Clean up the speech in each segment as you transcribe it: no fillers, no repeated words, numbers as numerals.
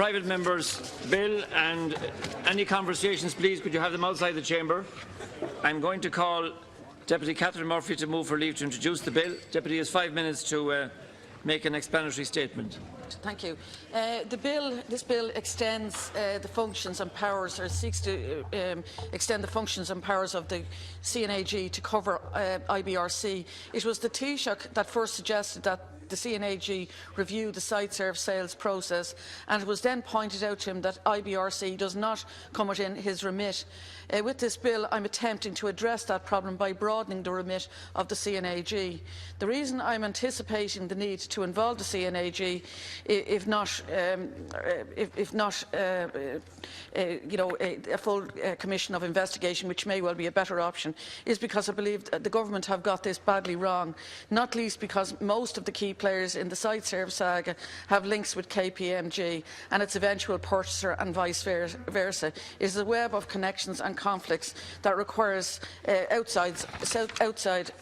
private members' bill, and any conversations, please, could you have them outside the chamber? I'm going to call Deputy Catherine Murphy to move for leave to introduce the bill. Deputy has 5 minutes to make an explanatory statement. Thank you. This bill extends the functions and powers, or seeks to extend the functions and powers of the CNAG to cover IBRC. It was the Taoiseach that first suggested that the CNAG review the site serve sales process, and it was then pointed out to him that IBRC does not come within his remit. With this bill, I'm attempting to address that problem by broadening the remit of the CNAG. The reason I'm anticipating the need to involve the CNAG, if not a full commission of investigation, which may well be a better option, is because I believe the government have got this badly wrong, not least because most of the key players in the site serve saga have links with KPMG and its eventual purchaser and vice versa. It is a web of connections and conflicts that requires outside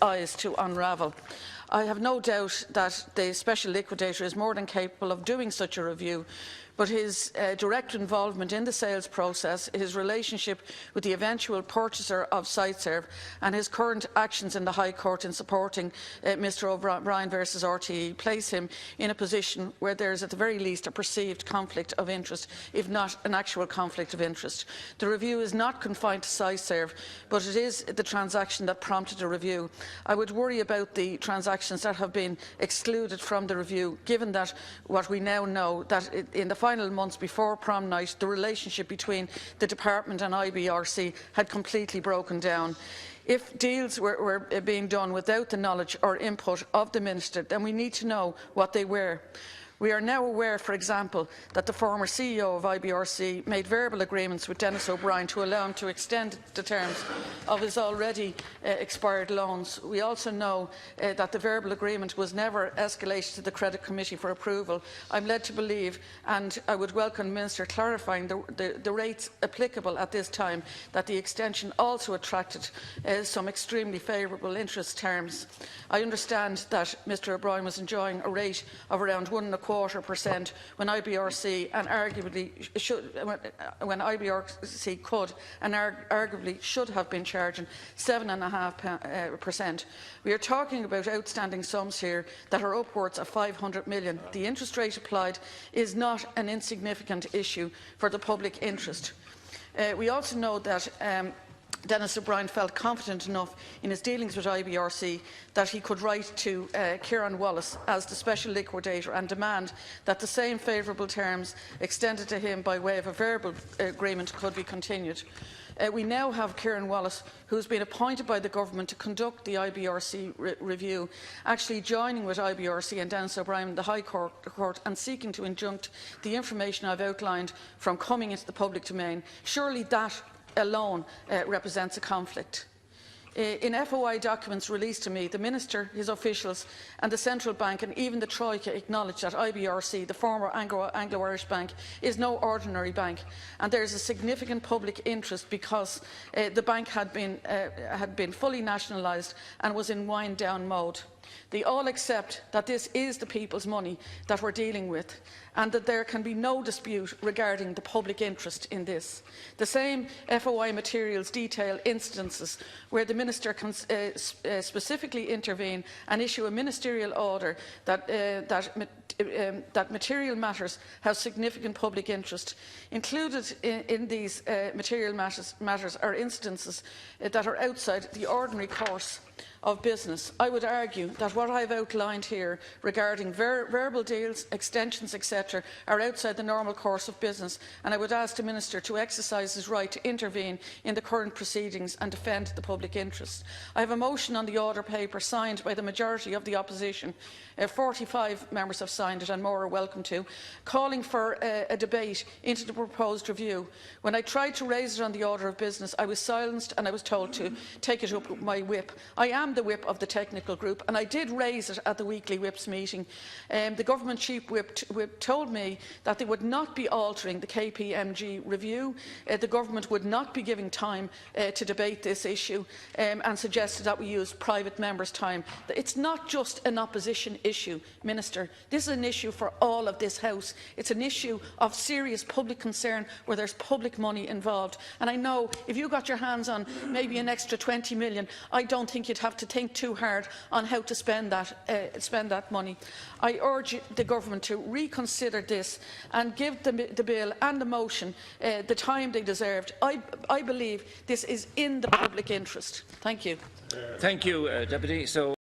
eyes to unravel. I have no doubt that the Special Liquidator is more than capable of doing such a review, but his direct involvement in the sales process, his relationship with the eventual purchaser of SiteServe, and his current actions in the High Court in supporting Mr O'Brien versus RTE place him in a position where there is at the very least a perceived conflict of interest, if not an actual conflict of interest. The review is not confined to SiteServe, but it is the transaction that prompted a review. I would worry about the transactions that have been excluded from the review, given that what we now know, that in the final months before prom night, the relationship between the department and IBRC had completely broken down. If deals were being done without the knowledge or input of the Minister, then we need to know what they were. We are now aware, for example, that the former CEO of IBRC made verbal agreements with Denis O'Brien to allow him to extend the terms of his already expired loans. We also know that the verbal agreement was never escalated to the Credit Committee for approval. I'm led to believe, and I would welcome the Minister clarifying the rates applicable at this time, that the extension also attracted some extremely favourable interest terms. I understand that Mr O'Brien was enjoying a rate of around 1.25% when IBRC and arguably could and arguably should have been charging 7.5%. We are talking about outstanding sums here that are upwards of 500 million. The interest rate applied is not an insignificant issue for the public interest. We also know that Denis O'Brien felt confident enough in his dealings with IBRC that he could write to Kieran Wallace as the Special Liquidator and demand that the same favourable terms extended to him by way of a verbal agreement could be continued. We now have Kieran Wallace, who has been appointed by the government to conduct the IBRC review, actually joining with IBRC and Denis O'Brien in the High Court and seeking to injunct the information I have outlined from coming into the public domain. Surely that alone represents a conflict. In FOI documents released to me, the Minister, his officials and the Central Bank and even the Troika acknowledged that IBRC, the former Anglo-Irish Bank, is no ordinary bank, and there is a significant public interest because the bank had been fully nationalised and was in wind-down mode. They all accept that this is the people's money that we're dealing with and that there can be no dispute regarding the public interest in this. The same FOI materials detail instances where the Minister can specifically intervene and issue a ministerial order that material matters have significant public interest. Included in these material matters are instances that are outside the ordinary course of business. I would argue that what I have outlined here regarding verbal deals, extensions, etc., are outside the normal course of business, and I would ask the Minister to exercise his right to intervene in the current proceedings and defend the public interest. I have a motion on the order paper signed by the majority of the opposition. 45 members have signed it and more are welcome to, calling for a debate into the proposed review. When I tried to raise it on the order of business, I was silenced and I was told to take it up with my whip. I I am the whip of the technical group, and I did raise it at the weekly whips meeting. The government chief whip told me that they would not be altering the KPMG review. The government would not be giving time to debate this issue, and suggested that we use private members' time. It's not just an opposition issue, Minister. This is an issue for all of this House. It's an issue of serious public concern where there's public money involved. And I know if you got your hands on maybe an extra 20 million, I don't think you'd have to think too hard on how to spend that money. I urge the government to reconsider this and give the bill and the motion the time they deserved. I believe this is in the public interest. Thank you. Thank you, Deputy. So